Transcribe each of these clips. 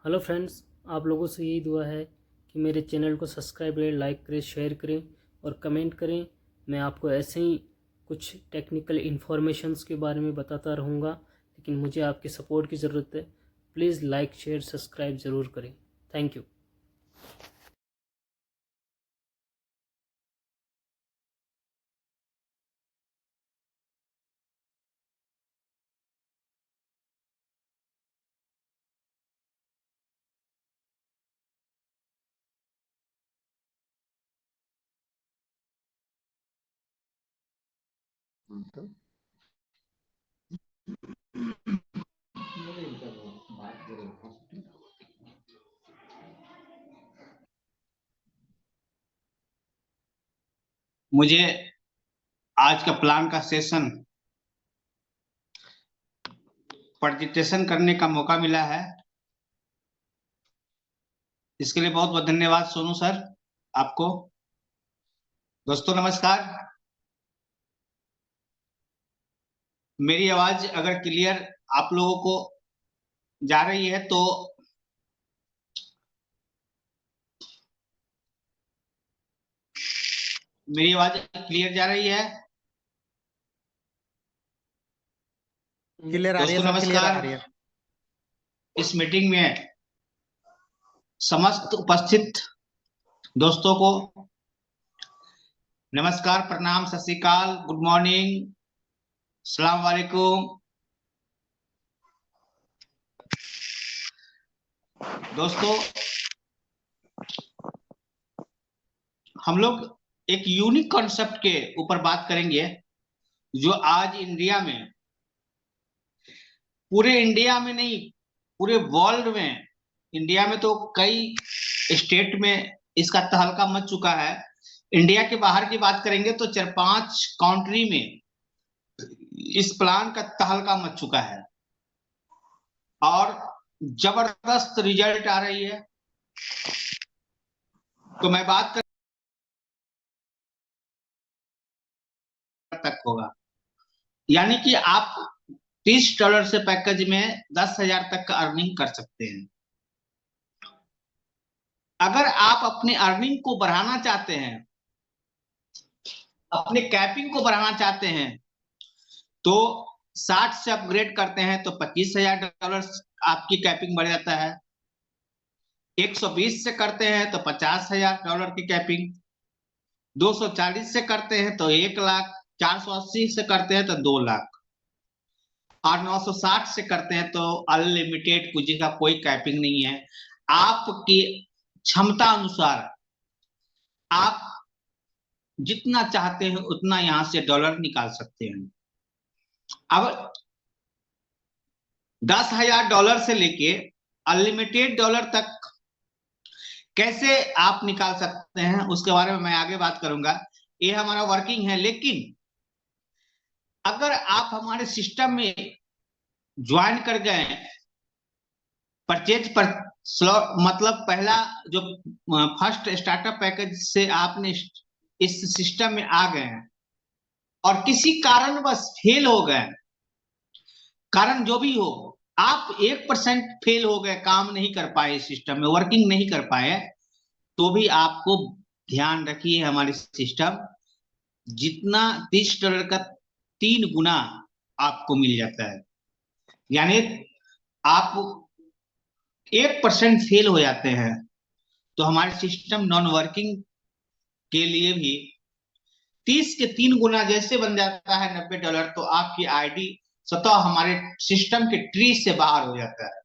Hello friends, आप लोगों से यही दुआ है कि मेरे चैनल को सब्सक्राइब करें, लाइक करें, शेयर करें और कमेंट करें। मैं आपको ऐसे ही कुछ टेक्निकल इन्फॉर्मेशंस के बारे में बताता रहूँगा, लेकिन मुझे आपकी सपोर्ट की ज़रूरत है। प्लीज़ लाइक, शेयर, सब्सक्राइब ज़रूर करें। Thank you. मुझे आज का प्लान का सेशन प्रेजेंटेशन करने का मौका मिला है। इसके लिए बहुत बहुत धन्यवाद सोनू सर आपको। दोस्तों नमस्कार। मेरी आवाज अगर क्लियर आप लोगों को जा रही है तो मेरी आवाज क्लियर जा रही है? क्लियर आ रही है दोस्तों सर, क्लियर आ नमस्कार। रही है। इस मीटिंग में समस्त उपस्थित दोस्तों को नमस्कार, प्रणाम, सत श्री अकाल, गुड मॉर्निंग, अस्सलाम वालेकुम। दोस्तों हम लोग एक यूनिक कॉन्सेप्ट के ऊपर बात करेंगे जो आज इंडिया में, पूरे इंडिया में नहीं पूरे वर्ल्ड में, इंडिया में तो कई स्टेट में इसका तहलका मच चुका है। इंडिया के बाहर की बात करेंगे तो 4-5 कंट्री में इस प्लान का तहलका मच चुका है और जबरदस्त रिजल्ट आ रही है। तो मैं बात कर तक होगा, यानी कि आप $30 से पैकेज में 10,000 तक का अर्निंग कर सकते हैं। अगर आप अपनी अर्निंग को बढ़ाना चाहते हैं, अपने कैपिंग को बढ़ाना चाहते हैं, तो 60 से अपग्रेड करते हैं तो $25,000 आपकी कैपिंग बढ़ जाता है। 120 से करते हैं तो $50,000 की कैपिंग, 240 से करते हैं तो 1,00,000, 480 से करते हैं तो 2,00,000 और 960 से करते हैं तो अनलिमिटेड, कुछ का कोई कैपिंग नहीं है। आपकी क्षमता अनुसार आप जितना चाहते हैं उतना यहां से डॉलर निकाल सकते हैं। अब $10,000 से लेके अनलिमिटेड डॉलर तक कैसे आप निकाल सकते हैं उसके बारे में मैं आगे बात करूंगा। ये हमारा वर्किंग है, लेकिन अगर आप हमारे सिस्टम में ज्वाइन कर गए, परचेज पर मतलब पहला जो फर्स्ट स्टार्टअप पैकेज से आपने इस सिस्टम में आ गए हैं और किसी कारणवश फेल हो गए, कारण जो भी हो, आप 1% फेल हो गए, काम नहीं कर पाए, सिस्टम में वर्किंग नहीं कर पाए, तो भी आपको ध्यान रखिए हमारे सिस्टम जितना $30 का 3 गुना आपको मिल जाता है। यानी आप 1% फेल हो जाते हैं तो हमारे सिस्टम नॉन वर्किंग के लिए भी 30 के 3 गुना जैसे बन जाता है $90, तो आपकी आईडी स्वतः हमारे सिस्टम के ट्री से बाहर हो जाता है।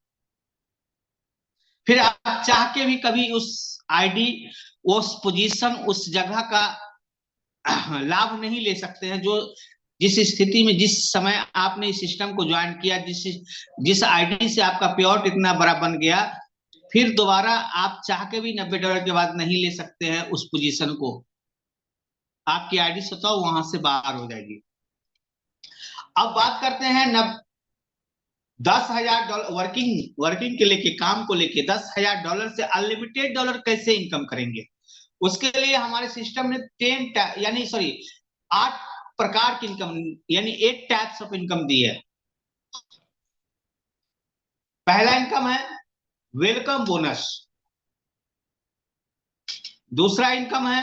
फिर आप चाह के भी कभी उस आईडी, उस पोजीशन, उस जगह का लाभ नहीं ले सकते हैं जो जिस स्थिति में, जिस समय आपने इस सिस्टम को ज्वाइन किया, जिस आईडी से आपका पेआउट इतना बड़ा बन गया, फिर दोबारा आप चाह के भी $90 के बाद नहीं ले सकते हैं उस पोजीशन को। आपकी आईडी स्वतः वहां से बाहर हो जाएगी। अब बात करते हैं $10,000 वर्किंग के लेके, काम को लेके $10,000 से अनलिमिटेड डॉलर कैसे इनकम करेंगे। उसके लिए हमारे सिस्टम ने 8 प्रकार की इनकम, यानी 8 टाइप्स ऑफ इनकम दी है। पहला इनकम है वेलकम बोनस। दूसरा इनकम है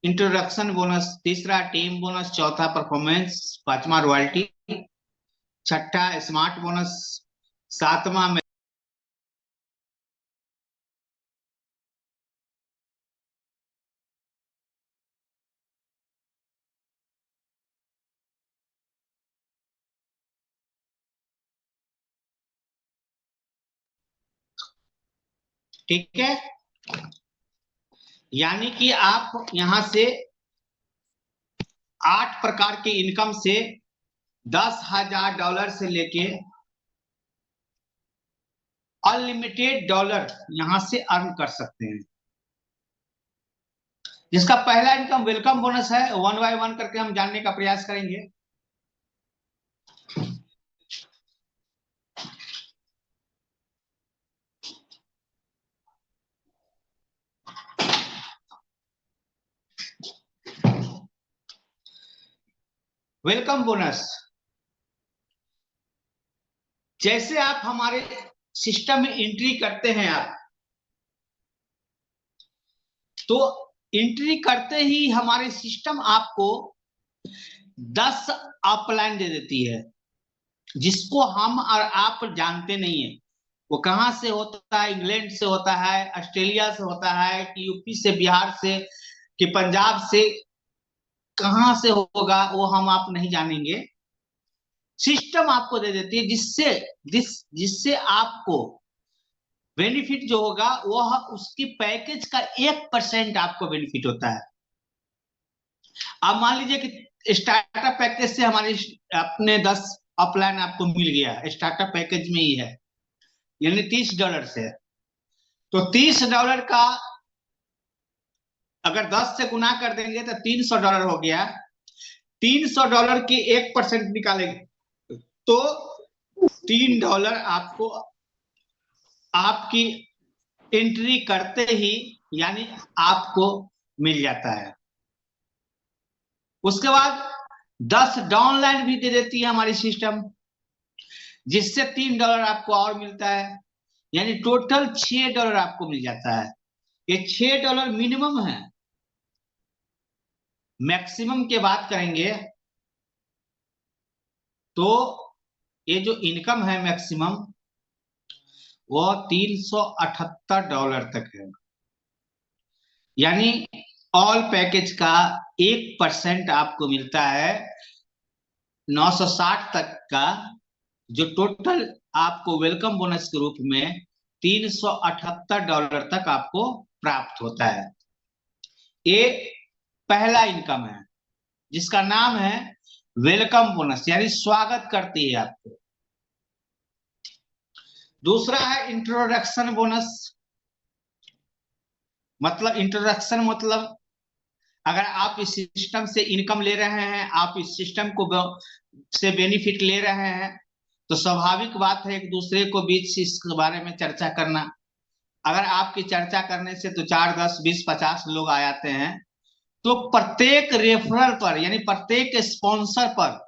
इंट्रोडक्शन बोनस, तीसरा टीम बोनस, चौथा परफॉर्मेंस, पांचवा रॉयल्टी, छठा स्मार्ट बोनस, सातवां में ठीक है। यानी कि आप यहां से 8 प्रकार के इनकम से $10,000 से लेके अनलिमिटेड डॉलर यहां से अर्न कर सकते हैं। जिसका पहला इनकम वेलकम बोनस है, वन बाय वन करके हम जानने का प्रयास करेंगे। वेलकम बोनस, जैसे आप हमारे सिस्टम में एंट्री करते हैं आप, तो एंट्री करते ही हमारे सिस्टम आपको 10 अपलाइन दे देती है, जिसको हम और आप जानते नहीं है। वो कहां से होता है, इंग्लैंड से होता है, ऑस्ट्रेलिया से होता है, कि यूपी से, बिहार से, कि पंजाब से, कहां से होगा वो हम आप नहीं जानेंगे। सिस्टम आपको दे देती है, जिससे आपको बेनिफिट जो होगा वह उसकी पैकेज का 1% आपको बेनिफिट होता है। अब मान लीजिए कि स्टार्टअप पैकेज से हमारे अपने 10 अपलाइन आपको मिल गया, स्टार्टअप पैकेज में ही है, यानी $30 से। तो $30 का अगर 10 से गुना कर देंगे तो $300 हो गया। $300 के 1% निकालेंगे तो $3 आपको आपकी एंट्री करते ही यानी आपको मिल जाता है। उसके बाद 10 डाउनलाइन भी दे देती है हमारी सिस्टम, जिससे $3 आपको और मिलता है, यानी टोटल $6 आपको मिल जाता है। ये $6 मिनिमम है। मैक्सिमम की बात करेंगे तो ये जो इनकम है मैक्सिमम वो $378 तक है, यानी ऑल पैकेज का 1% आपको मिलता है। 960 तक का जो टोटल आपको वेलकम बोनस के रूप में $378 तक आपको प्राप्त होता है। ये पहला इनकम है जिसका नाम है वेलकम बोनस, यानी स्वागत करती है आपको। दूसरा है इंट्रोडक्शन बोनस। मतलब इंट्रोडक्शन मतलब अगर आप इस सिस्टम से इनकम ले रहे हैं, आप इस सिस्टम को से बेनिफिट ले रहे हैं, तो स्वाभाविक बात है एक दूसरे को बीच इसके बारे में चर्चा करना। अगर आपकी चर्चा करने से तो 4, 10, 20, 50 लोग आ जाते हैं, तो प्रत्येक रेफरल पर यानी प्रत्येक स्पॉन्सर पर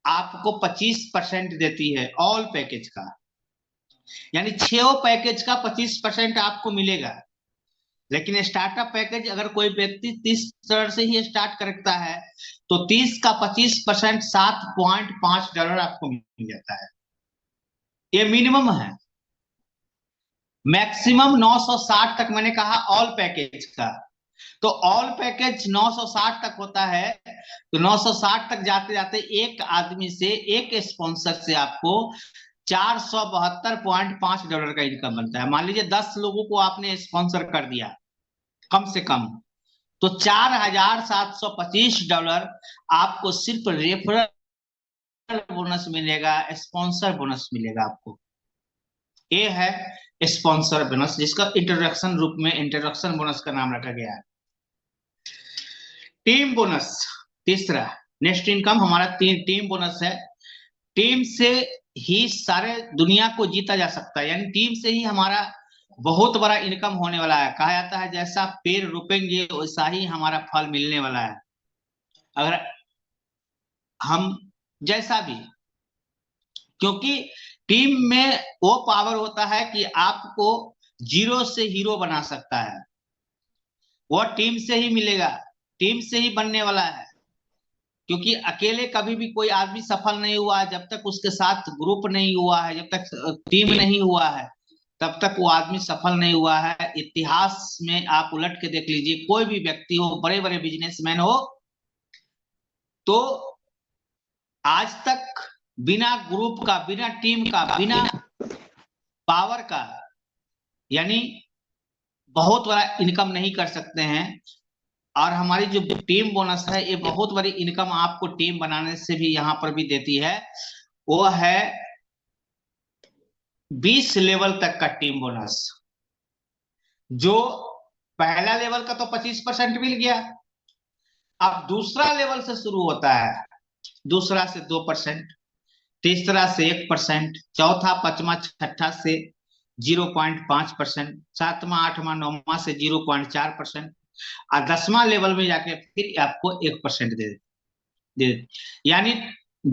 आपको 25% देती है ऑल पैकेज का, यानी 6 पैकेज का 25% आपको मिलेगा। लेकिन स्टार्टअप पैकेज अगर कोई व्यक्ति $30 से ही स्टार्ट करता है तो 30 का 25% $7.5 आपको मिल जाता है। ये मिनिमम है। मैक्सिमम 960 तक मैंने कहा ऑल पैकेज का, तो ऑल पैकेज 960 तक होता है। तो 960 तक जाते जाते एक आदमी से, एक स्पॉन्सर से आपको $472.5 का इनकम बनता है। मान लीजिए 10 लोगों को आपने स्पॉन्सर कर दिया कम से कम, तो $4,725 आपको सिर्फ रेफरल बोनस मिलेगा, स्पॉन्सर बोनस मिलेगा आपको। ये है स्पॉन्सर बोनस, जिसका इंट्रोडक्शन रूप में इंट्रोडक्शन बोनस का नाम रखा गया है। टीम बोनस तीसरा, नेक्स्ट इनकम हमारा टीम बोनस है। टीम से ही सारे दुनिया को जीता जा सकता है, यानी टीम से ही हमारा बहुत बड़ा इनकम होने वाला है। कहा जाता है जैसा पेड़ रोपेंगे वैसा ही हमारा फल मिलने वाला है। अगर हम जैसा भी, क्योंकि टीम में वो पावर होता है कि आपको जीरो से हीरो बना सकता है, वो टीम से ही मिलेगा, टीम से ही बनने वाला है। क्योंकि अकेले कभी भी कोई आदमी सफल नहीं हुआ है, जब तक उसके साथ ग्रुप नहीं हुआ है, जब तक टीम नहीं हुआ है, तब तक वो आदमी सफल नहीं हुआ है। इतिहास में आप उलट के देख लीजिए, कोई भी व्यक्ति हो, बड़े बड़े बिजनेसमैन हो, तो आज तक बिना ग्रुप का, बिना टीम का, बिना पावर का, यानी बहुत बड़ा इनकम नहीं कर सकते हैं। और हमारी जो टीम बोनस है, ये बहुत बड़ी इनकम आपको टीम बनाने से भी यहां पर भी देती है। वो है 20 लेवल तक का टीम बोनस। जो पहला लेवल का तो 25% मिल गया, अब दूसरा लेवल से शुरू होता है, दूसरा से 2%, तीसरा से 1%, चौथा पांचवा छठा से 0.5%, सातवां आठवां नौवां से 0.4%, और 10वां लेवल में जाके फिर आपको 1% दे। यानी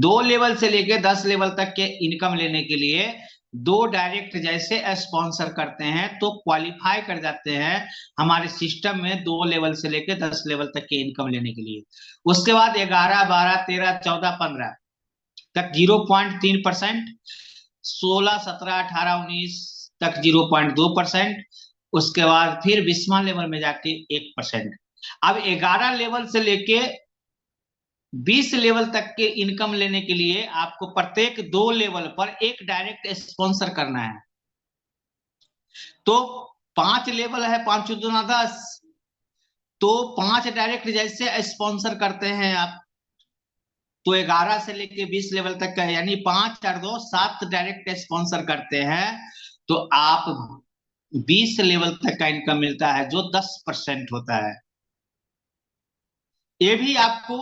2 लेवल से लेके 10 लेवल तक के इनकम लेने के लिए 2 डायरेक्ट जैसे स्पॉन्सर करते हैं तो क्वालिफाई कर जाते हैं हमारे सिस्टम में 2 लेवल से लेके 10 लेवल तक के इनकम लेने के लिए। उसके बाद 11, 12, 13, 14, 15 तक 0.3%, 16, 17, 18, 19 तक 0.2%, उसके बाद फिर 20वां लेवल में जाके 1%। अब 11 लेवल से लेके 20 लेवल तक के इनकम लेने के लिए आपको प्रत्येक 2 लेवल पर एक डायरेक्ट स्पॉन्सर करना है। तो 5 लेवल है, 5 दूना 10, तो 5 डायरेक्ट जैसे स्पॉन्सर करते हैं आप, तो 11 से लेके 20 लेवल तक का, यानी 5 और 2 7 डायरेक्ट स्पॉन्सर करते हैं, तो आप 20 लेवल तक का इनकम मिलता है, जो 10% होता है। ये भी आपको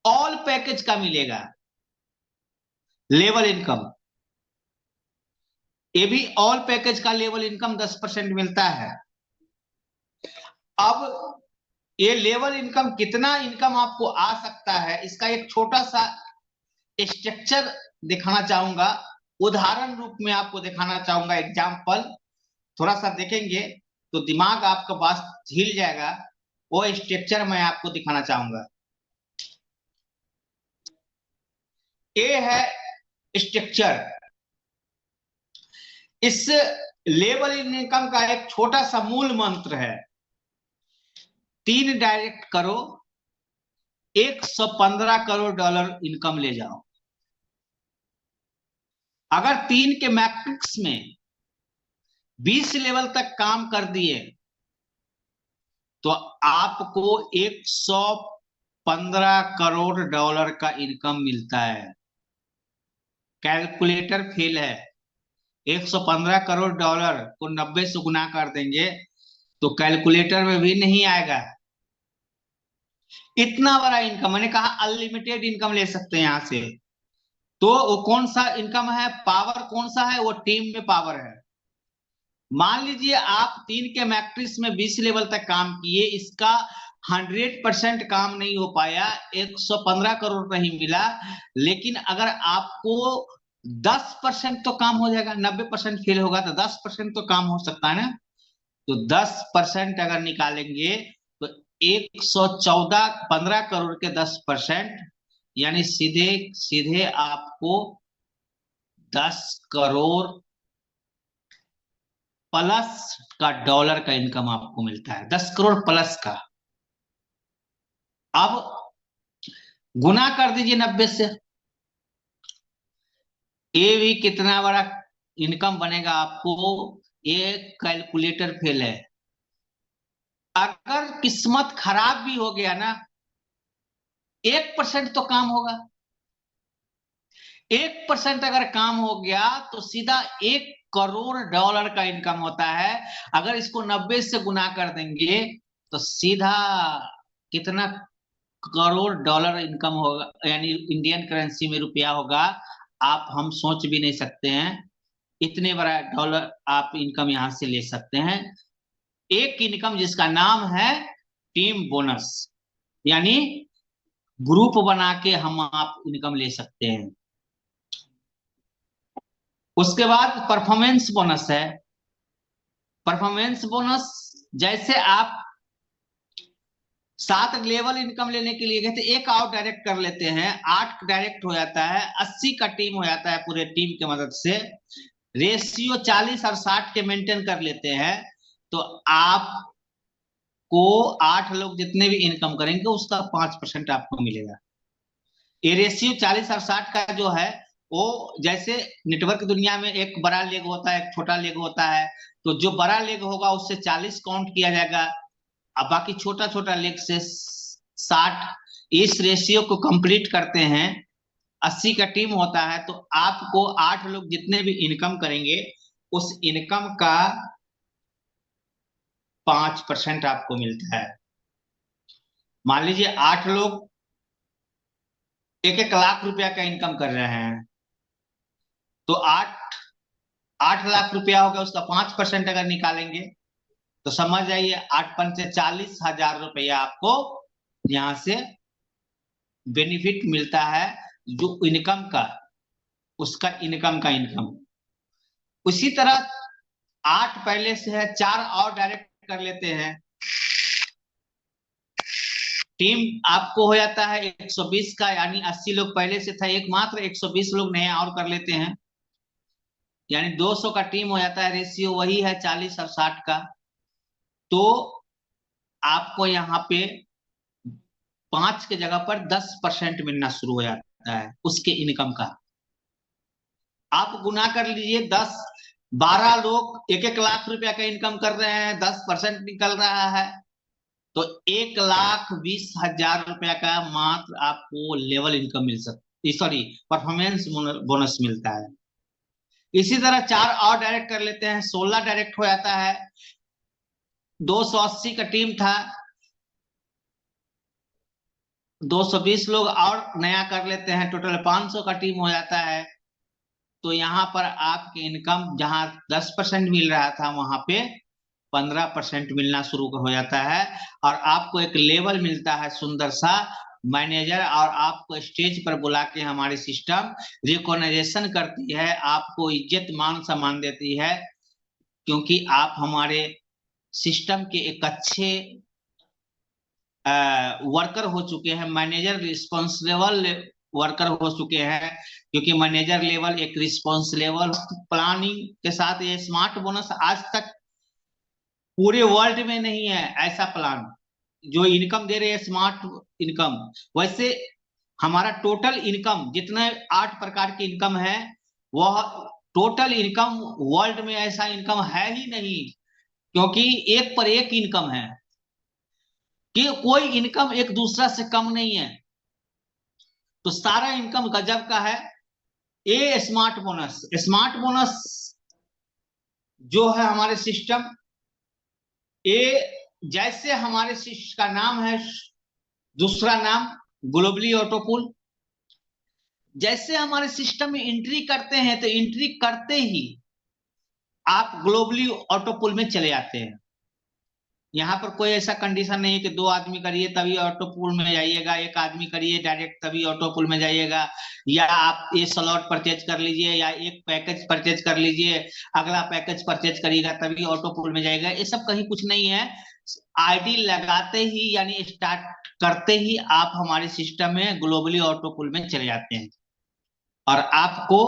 ऑल पैकेज का मिलेगा लेवल इनकम, ये भी ऑल पैकेज का लेवल इनकम 10% मिलता है। अब ये लेवल इनकम, कितना इनकम आपको आ सकता है, इसका एक छोटा सा स्ट्रक्चर दिखाना चाहूंगा, उदाहरण रूप में आपको दिखाना चाहूंगा, एग्जाम्पल थोड़ा सा देखेंगे तो दिमाग आपका बात हिल जाएगा। वो स्ट्रक्चर मैं आपको दिखाना चाहूंगा। ये है स्ट्रक्चर। इस लेवल इनकम का एक छोटा सा मूल मंत्र है, 3 डायरेक्ट करो, 115 करोड़ डॉलर इनकम ले जाओ। अगर 3 के मैट्रिक्स में 20 लेवल तक काम कर दिए तो आपको 115 करोड़ डॉलर का इनकम मिलता है। कैलकुलेटर फेल है। 115 करोड़ डॉलर को 90 से गुना कर देंगे तो कैलकुलेटर में भी नहीं आएगा। इतना बड़ा इनकम, मैंने कहा अनलिमिटेड इनकम ले सकते हैं यहां से। तो वो कौन सा इनकम है, पावर कौन सा है, वो टीम में पावर है। मान लीजिए आप 3 के मैट्रिक्स में 20 लेवल तक काम किए, इसका 100% काम नहीं हो पाया, 115 करोड़ नहीं मिला, लेकिन अगर आपको 10% तो काम हो जाएगा, 90% फेल होगा तो 10% तो काम हो सकता है ना। तो 10% अगर निकालेंगे तो 15 करोड़ के 10%, यानी सीधे सीधे आपको 10 करोड़ प्लस का डॉलर का इनकम आपको मिलता है, 10 करोड़ प्लस का। अब गुना कर दीजिए 90 से, ये भी कितना बड़ा इनकम बनेगा आपको। ये कैलकुलेटर फेल है। अगर किस्मत खराब भी हो गया ना, 1% तो काम होगा। 1% अगर काम हो गया तो सीधा 1 करोड़ डॉलर का इनकम होता है। अगर इसको 90 से गुना कर देंगे तो सीधा कितना करोड़ डॉलर इनकम होगा, यानी इंडियन करेंसी में रुपया होगा, आप हम सोच भी नहीं सकते हैं। इतने बड़ा डॉलर आप इनकम यहां से ले सकते हैं। एक इनकम जिसका नाम है टीम बोनस, यानी ग्रुप बना के हम आप इनकम ले सकते हैं। उसके बाद परफॉर्मेंस बोनस है। परफॉर्मेंस बोनस जैसे आप 7 लेवल इनकम लेने के लिए गए थे, एक आउट डायरेक्ट कर लेते हैं, 8 डायरेक्ट हो जाता है, 80 का टीम हो जाता है पूरे टीम की मदद से, रेशियो 40 और 60 के मेंटेन कर लेते हैं, तो आपको 8 लोग जितने भी इनकम करेंगे उसका 5% आपको मिलेगा। ये रेशियो 40 और 60 का जो है वो जैसे नेटवर्क दुनिया में एक बड़ा लेग होता है, एक छोटा लेग होता है, तो जो बड़ा लेग होगा उससे 40 काउंट किया जाएगा, अब बाकी छोटा छोटा लेग से 60। इस रेशियो को कंप्लीट करते हैं, 80 का टीम होता है, तो आपको 8 लोग जितने भी इनकम करेंगे उस इनकम का 5% आपको मिलता है। मान लीजिए 8 लोग 1-1 लाख रुपया का इनकम कर रहे हैं, तो 8 लाख रुपया होगा, उसका 5% अगर निकालेंगे तो समझ जाइए 8 से 40,000 रुपया आपको यहां से बेनिफिट मिलता है, जो इनकम का, उसका इनकम का इनकम। उसी तरह 8 पहले से है, 4 और डायरेक्ट कर लेते हैं, टीम आपको हो जाता है 120 का, यानी 80 लोग पहले से था, एक मात्र 120 लोग नए और कर लेते हैं, यानी 200 का टीम हो जाता है, रेशियो वही है 40 और 60 का। तो आपको यहाँ पे 5 के जगह पर 10% मिलना शुरू हो जाता है उसके इनकम का। आप गुना कर लीजिए, 12 लोग 1-1 लाख रुपया का इनकम कर रहे हैं, 10% निकल रहा है, तो 1,20,000 रुपया का मात्र आपको लेवल इनकम मिल सकती, सॉरी परफॉर्मेंस बोनस मिलता है। इसी तरह 4 और डायरेक्ट कर लेते हैं, 16 डायरेक्ट हो जाता है, 280 का टीम था, 220 लोग और नया कर लेते हैं, टोटल 500 का टीम हो जाता है, तो यहाँ पर आपकी इनकम जहां 10% मिल रहा था वहां पे 15% मिलना शुरू हो जाता है, और आपको एक लेवल मिलता है सुंदर सा मैनेजर, और आपको स्टेज पर बुला के हमारी सिस्टम रिकॉग्नाइजेशन करती है, आपको इज्जत मान सम्मान देती है, क्योंकि आप हमारे सिस्टम के एक अच्छे वर्कर हो चुके हैं, मैनेजर रिस्पॉन्सिबल वर्कर हो चुके हैं, क्योंकि मैनेजर लेवल एक रिस्पॉन्सिबल प्लानिंग के साथ, ये स्मार्ट बोनस आज तक पूरे वर्ल्ड में नहीं है ऐसा प्लान जो इनकम दे रहे हैं स्मार्ट इनकम। वैसे हमारा टोटल इनकम जितने 8 प्रकार की इनकम है, वह टोटल इनकम वर्ल्ड में ऐसा इनकम है ही नहीं, क्योंकि एक पर एक इनकम है कि कोई इनकम एक दूसरा से कम नहीं है, तो सारा इनकम गजब का है। ये स्मार्ट बोनस जो है हमारे सिस्टम, ये जैसे हमारे सिस्टम का नाम है, दूसरा नाम ग्लोबली ऑटोपूल, जैसे हमारे सिस्टम में एंट्री करते हैं तो एंट्री करते ही आप ग्लोबली ऑटोपूल में चले आते हैं। यहाँ पर कोई ऐसा कंडीशन नहीं है कि 2 आदमी करिए तभी ऑटोपूल में जाइएगा, 1 आदमी करिए डायरेक्ट तभी ऑटोपूल में जाइएगा, या आप ये स्लॉट परचेज कर लीजिए, या एक पैकेज परचेज कर लीजिए, अगला पैकेज परचेज करिएगा तभी ऑटोपूल में जाएगा, ये सब कहीं कुछ नहीं है। आईडी लगाते ही यानी स्टार्ट करते ही आप हमारे सिस्टम में ग्लोबली ऑटोपूल में चले जाते हैं, और आपको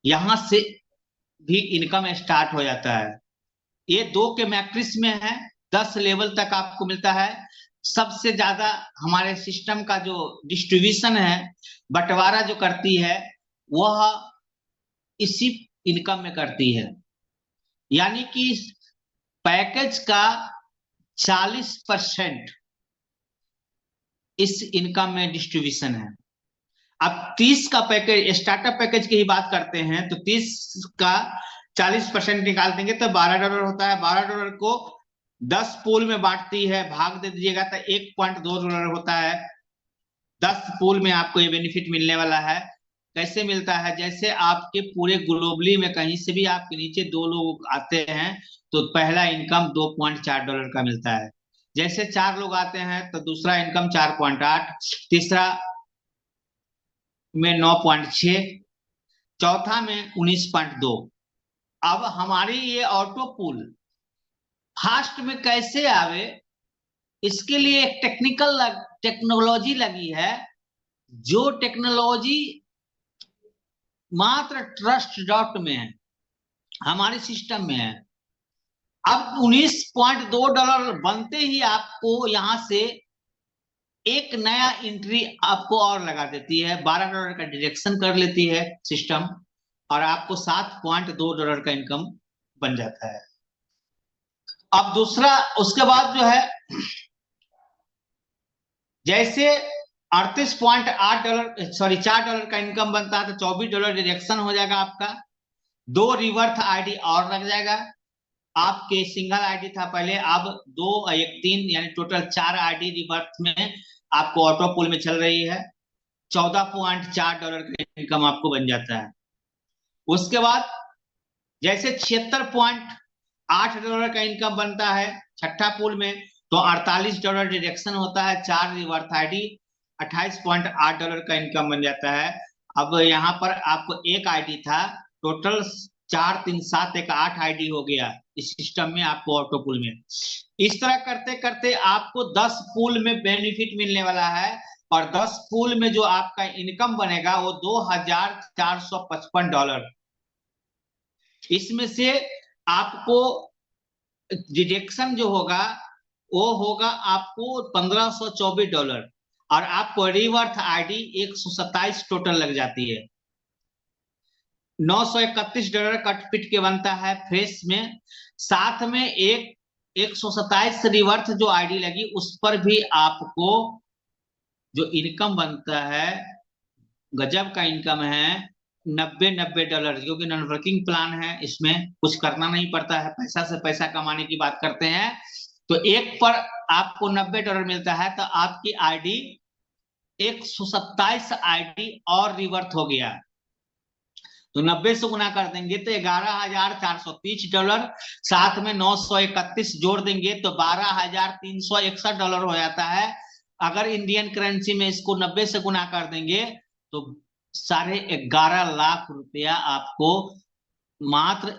यहां से भी इनकम स्टार्ट हो जाता है। ये 2 के मैट्रिक्स में है, 10 लेवल तक आपको मिलता है। सबसे ज्यादा हमारे सिस्टम का जो डिस्ट्रीब्यूशन है, बंटवारा जो करती है, वह इसी इनकम में करती है, यानी कि पैकेज का 40% इस इनकम में डिस्ट्रीब्यूशन है। अब 30 का पैकेज, स्टार्टअप पैकेज की ही बात करते हैं, तो 30 का 40% निकाल देंगे तो $12 होता है। $12 को 10 पूल में बांटती है, भाग दे दीजिएगा तो $1.2 होता है। 10 पूल में आपको ये बेनिफिट मिलने वाला है। कैसे मिलता है? जैसे आपके पूरे ग्लोबली में कहीं से भी आपके नीचे 2 लोग आते हैं तो पहला इनकम $2.4 का मिलता है। जैसे 4 लोग आते हैं तो दूसरा इनकम 4.8, तीसरा में 9.6, चौथा में 19.2। अब हमारी ये ऑटो पुल फास्ट में कैसे आवे, इसके लिए एक टेक्नोलॉजी लगी है, जो टेक्नोलॉजी मात्र ट्रस्ट डॉट में है, हमारे सिस्टम में है। अब $19.2 बनते ही आपको यहां से एक नया एंट्री आपको और लगा देती है, $12 का डिडक्शन कर लेती है सिस्टम, और आपको $7.2 का इनकम बन जाता है। अब दूसरा, उसके बाद जो है, जैसे $4 का इनकम बनता है तो $24 डिडक्शन हो जाएगा आपका, 2 रिवर्थ आईडी और लग जाएगा। आपके सिंगल आईडी था पहले, अब 2 1 3 यानी टोटल 4 आईडी रिवर्थ में आपको ऑटो पुल में चल रही है। $14.4 का इनकम आपको बन जाता है। उसके बाद जैसे $76.8 का इनकम बनता है छठा पुल में, तो $48 डिडक्शन होता है, 4 रिवर्थ आईडी, $28.8 का इनकम बन जाता है। अब यहाँ पर आपको एक आईडी था, टोटल 4 3 7 1 8 आईडी हो गया इस सिस्टम में आपको ऑटो पुल में। इस तरह करते करते आपको 10 पुल में बेनिफिट मिलने वाला है, और 10 पुल में जो आपका इनकम बनेगा वो $2,455। इसमें से आपको डिडक्शन जो होगा वो होगा आपको $1,524, और आपको रिवर्थ आईडी 127 टोटल लग जाती है। $931 कटपिट के बनता है फ्रेश में, साथ में एक 127 रिवर्थ जो आईडी लगी उस पर भी आपको जो इनकम बनता है, गजब का इनकम है, $90 क्योंकि नॉन वर्किंग प्लान है, इसमें कुछ करना नहीं पड़ता है, पैसा से पैसा कमाने की बात करते हैं। तो एक पर आपको $90 मिलता है, तो आपकी आईडी 127 आईडी और रिवर्थ हो गया, तो 90 से गुना कर देंगे तो $11,430, साथ में 931 जोड़ देंगे तो $12,361 हो जाता है। अगर इंडियन करेंसी में इसको 90 से गुना कर देंगे तो 11.5 लाख रुपया आपको मात्र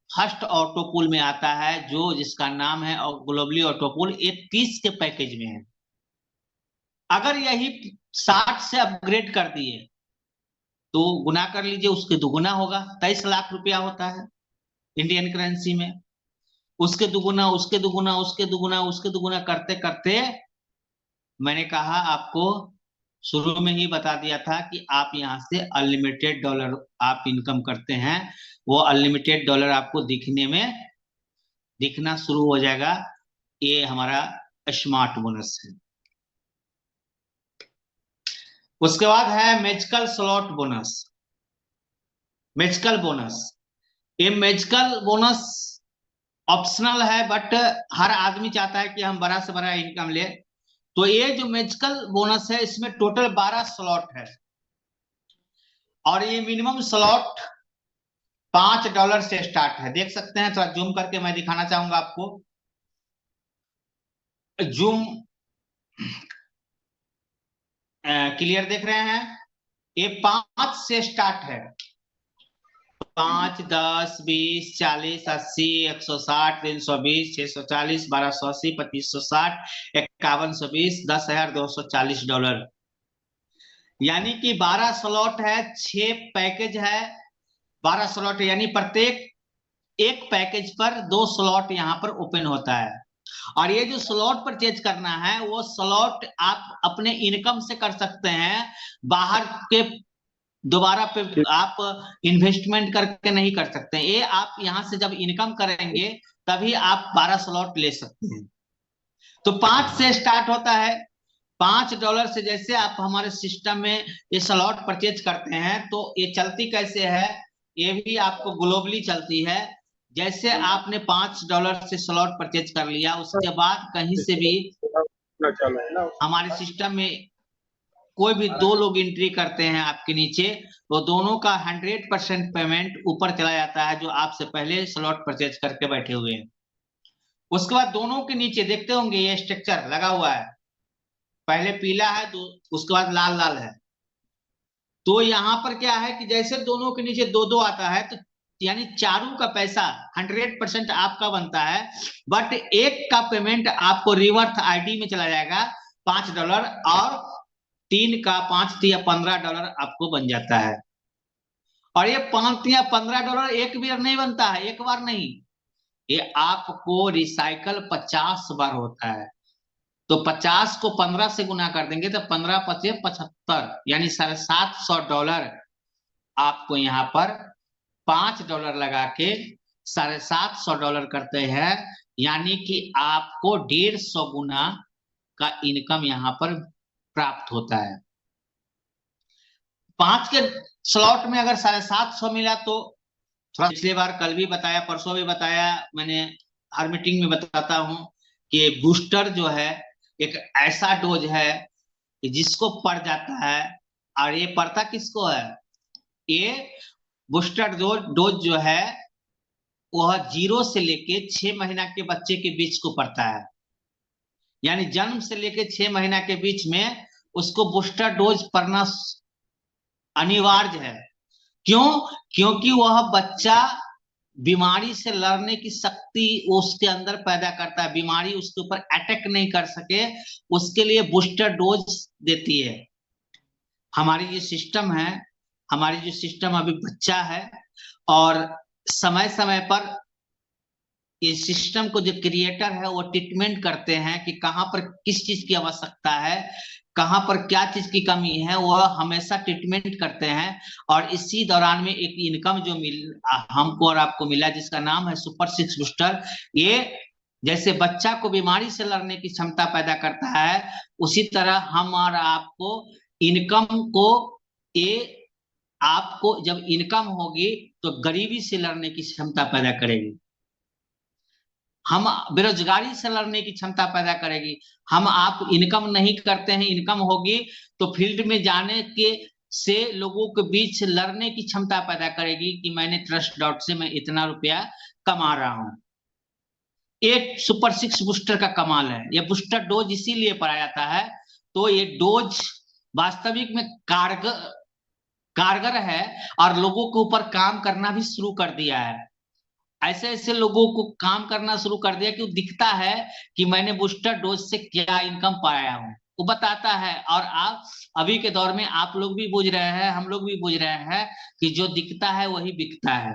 फर्स्ट ऑटो पुल में आता है, जो जिसका नाम है ग्लोबली ऑटो पुल। ये 30 के पैकेज में है। अगर यही 60 से अपग्रेड कर दिए तो गुना कर लीजिए, उसके दुगुना होगा, 23 लाख रुपया होता है इंडियन करेंसी में। उसके दुगुना, उसके दुगुना, उसके दुगुना, उसके दुगुना करते करते, मैंने कहा आपको शुरू में ही बता दिया था कि आप यहां से अनलिमिटेड डॉलर आप इनकम करते हैं, वो अनलिमिटेड डॉलर आपको दिखना शुरू हो जाएगा। ये हमारा स्मार्ट बोनस है। उसके बाद है magical slot bonus. Magical bonus, ये मैजिकल बोनस ऑप्शनल है, बट हर आदमी चाहता है कि हम बड़ा से बड़ा इनकम ले। तो ये जो मैजिकल बोनस है, इसमें टोटल 12 स्लॉट है, और ये मिनिमम स्लॉट $5 से स्टार्ट है। देख सकते हैं, थोड़ा जूम करके मैं दिखाना चाहूंगा आपको। जूम क्लियर देख रहे हैं? ये 5 से स्टार्ट है, 5 10 20 40 80 160 320 640 1280 2560 5120 $10,240, यानी कि 12 स्लॉट है, 6 पैकेज है, 12 स्लॉट, यानी प्रत्येक एक पैकेज पर 2 स्लॉट यहां पर ओपन होता है। और ये जो स्लॉट परचेज करना है, वो स्लॉट आप अपने इनकम से कर सकते हैं, बाहर के दोबारा पे आप इन्वेस्टमेंट करके नहीं कर सकते। ये आप यहां से जब इनकम करेंगे तभी आप 12 स्लॉट ले सकते हैं। तो 5 से स्टार्ट होता है, $5 से जैसे आप हमारे सिस्टम में ये स्लॉट परचेज करते हैं, तो ये चलती कैसे है, ये भी आपको ग्लोबली चलती है। जैसे आपने $5 से स्लॉट परचेज कर लिया, उसके बाद कहीं से भी हमारे सिस्टम में कोई भी 2 लोग एंट्री करते हैं आपके नीचे, तो दोनों का 100% पेमेंट ऊपर चला जाता है, जो आपसे पहले स्लॉट परचेज करके बैठे हुए हैं। उसके बाद दोनों के नीचे देखते होंगे ये स्ट्रक्चर लगा हुआ है, पहले पीला है तो उसके बाद लाल लाल है, तो यहाँ पर क्या है कि जैसे दोनों के नीचे दो दो आता है, तो यानी चारों का पैसा 100% आपका बनता है, बट एक का पेमेंट आपको रिवर्स आईडी में चला जाएगा $5, और 3 का 5 या $15 आपको बन जाता है। और ये 5 या $15 एक बार नहीं बनता है, एक बार नहीं, ये आपको रिसाइकल 50 बार होता है। तो 50 को 15 से गुना कर देंगे तो 15 पचे 75, यानी $750 आपको यहाँ पर $5 लगा के $750 करते हैं, यानी कि आपको 150 गुना का इनकम यहाँ पर प्राप्त होता है। 5 के स्लॉट में अगर 750 मिला तो थोड़ा, पिछली बार कल भी बताया, परसों भी बताया, मैंने हर मीटिंग में बताता हूं कि बूस्टर जो है एक ऐसा डोज है कि जिसको पड़ जाता है, और ये पड़ता किसको है, ये बूस्टर डोज जो है वह 0 से लेके 6 महीना के बच्चे के बीच को पड़ता है, यानी जन्म से लेके 6 महीना के बीच में उसको बूस्टर डोज पड़ना अनिवार्य है। क्यों? क्योंकि वह बच्चा बीमारी से लड़ने की शक्ति उसके अंदर पैदा करता है, बीमारी उसके ऊपर अटैक नहीं कर सके, उसके लिए बूस्टर डोज देती है। हमारी जो सिस्टम है, हमारी जो सिस्टम अभी बच्चा है, और समय समय पर ये सिस्टम को जो क्रिएटर है वो ट्रीटमेंट करते हैं कि कहां पर किस चीज की आवश्यकता है, कहां पर क्या चीज की कमी है, वह हमेशा ट्रीटमेंट करते हैं। और इसी दौरान में एक इनकम जो हमको और आपको मिला, जिसका नाम है सुपर 6 बूस्टर, ये जैसे बच्चा को बीमारी से लड़ने की क्षमता पैदा करता है, उसी तरह हम और आपको इनकम को, ये आपको जब इनकम होगी तो गरीबी से लड़ने की क्षमता पैदा करेगी, हम बेरोजगारी से लड़ने की क्षमता पैदा करेगी। हम आप इनकम नहीं करते हैं, इनकम होगी तो फील्ड में जाने के से लोगों के बीच लड़ने की क्षमता पैदा करेगी कि मैंने ट्रस्ट डॉट से मैं इतना रुपया कमा रहा हूं। एक सुपर 6 बूस्टर का कमाल है, ये बूस्टर डोज इसीलिए पढ़ाया जाता है, तो ये डोज वास्तविक में कारगर है, और लोगों के ऊपर काम करना भी शुरू कर दिया है। ऐसे ऐसे लोगों को काम करना शुरू कर दिया कि वो दिखता है कि मैंने बूस्टर डोज से क्या इनकम पाया हूं, वो बताता है। और आप अभी के दौर में आप लोग भी बुझ रहे हैं, हम लोग भी बुझ रहे हैं कि जो दिखता है वही बिकता है।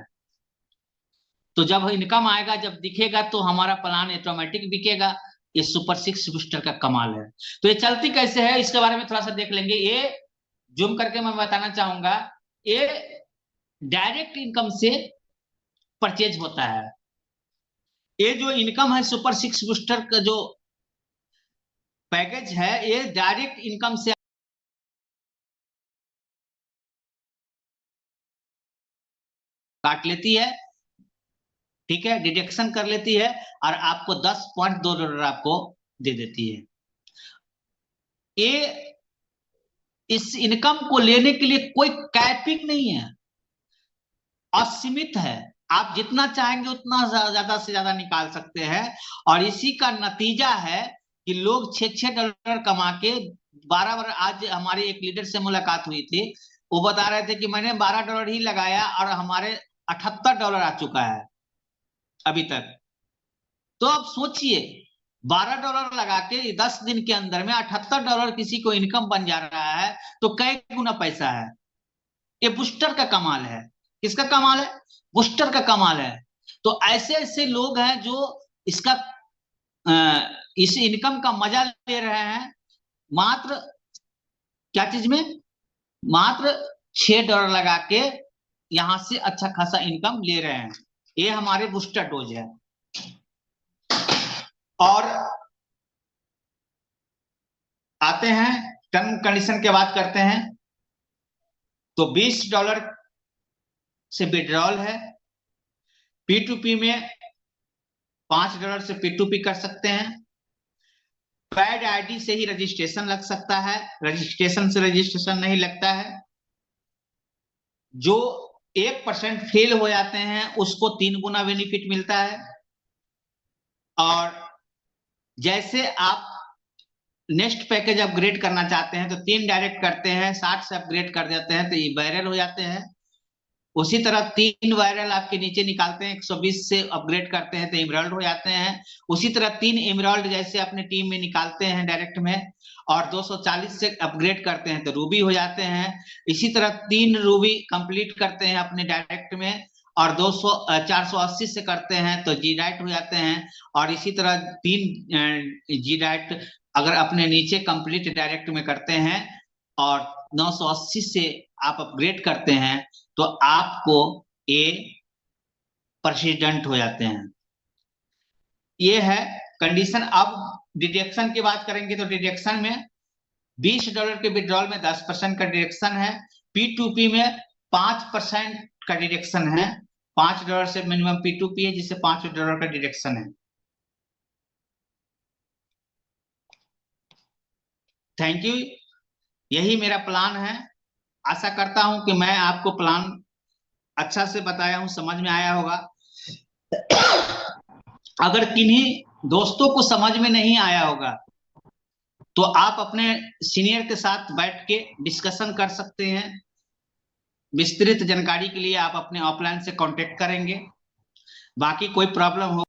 तो जब इनकम आएगा, जब दिखेगा, तो हमारा प्लान ऑटोमेटिक बिकेगा। ये सुपर 6 बूस्टर का कमाल है। तो ये चलती कैसे है, इसके बारे में थोड़ा सा देख लेंगे। ये जूम करके मैं बताना चाहूंगा, ये डायरेक्ट इनकम से परचेज होता है। ये जो इनकम है सुपर 6 बूस्टर का जो पैकेज है, ये डायरेक्ट इनकम से काट लेती है, ठीक है, डिडक्शन कर लेती है, और आपको $10.2 आपको दे देती है। ये इस इनकम को लेने के लिए कोई कैपिंग नहीं है, असीमित है, आप जितना चाहेंगे उतना ज्यादा से ज्यादा निकाल सकते हैं। और इसी का नतीजा है कि लोग $6 कमा के 12 आज हमारे एक लीडर से मुलाकात हुई थी, वो बता रहे थे कि मैंने $12 ही लगाया और हमारे $78 आ चुका है अभी तक। तो अब सोचिए, $12 लगा के 10 दिन के अंदर में $78 किसी को इनकम बन जा रहा है, तो कई गुना पैसा है। ये बूस्टर का कमाल है। किसका कमाल है? बूस्टर का कमाल है। तो ऐसे ऐसे लोग हैं जो इसका इस इनकम का मजा ले रहे हैं, मात्र क्या चीज में, मात्र $6 लगा के यहां से अच्छा खासा इनकम ले रहे हैं। ये हमारे बूस्टर डोज है। और आते हैं टर्म कंडीशन के बात करते हैं, तो $20 से विड्रॉल है। P2P में $5 से P2P कर सकते हैं। पैड आईडी से ही रजिस्ट्रेशन लग सकता है, रजिस्ट्रेशन से रजिस्ट्रेशन नहीं लगता है। जो 1% फेल हो जाते हैं उसको 3 गुना बेनिफिट मिलता है। और जैसे आप नेक्स्ट पैकेज अपग्रेड करना चाहते हैं तो 3 डायरेक्ट करते हैं, 60 से अपग्रेड कर देते हैं तो ये वायरल हो जाते हैं। उसी तरह 3 वायरल आपके नीचे निकालते हैं, 120 से अपग्रेड करते हैं तो इमराल्ड हो जाते हैं। उसी तरह 3 इमराल्ड जैसे अपने टीम में निकालते हैं डायरेक्ट में, और 240 से अपग्रेड करते हैं तो रूबी हो जाते हैं। इसी तरह 3 रूबी कंप्लीट करते हैं अपने डायरेक्ट में, और 480 से करते हैं तो जी डाइट हो जाते हैं। और इसी तरह 3 जी डाइट अगर अपने नीचे कंप्लीट डायरेक्ट में करते हैं और 980 से आप अपग्रेड करते हैं तो आपको ए प्रेसिडेंट हो जाते हैं। ये है कंडीशन। अब डिडक्शन की बात करेंगे तो डिडक्शन में $20 के विड्रॉल में 10% का डिडक्शन है। P2P में 5% का डिडक्शन है। $5 से मिनिमम P2P है जिससे $5 का डिडक्शन है। Thank you. यही मेरा प्लान है। आशा करता हूं कि मैं आपको प्लान अच्छा से बताया हूं, समझ में आया होगा। अगर किन्हीं दोस्तों को समझ में नहीं आया होगा तो आप अपने सीनियर के साथ बैठ के डिस्कशन कर सकते हैं। विस्तृत जानकारी के लिए आप अपने ऑफलाइन से कांटेक्ट करेंगे। बाकी कोई प्रॉब्लम हो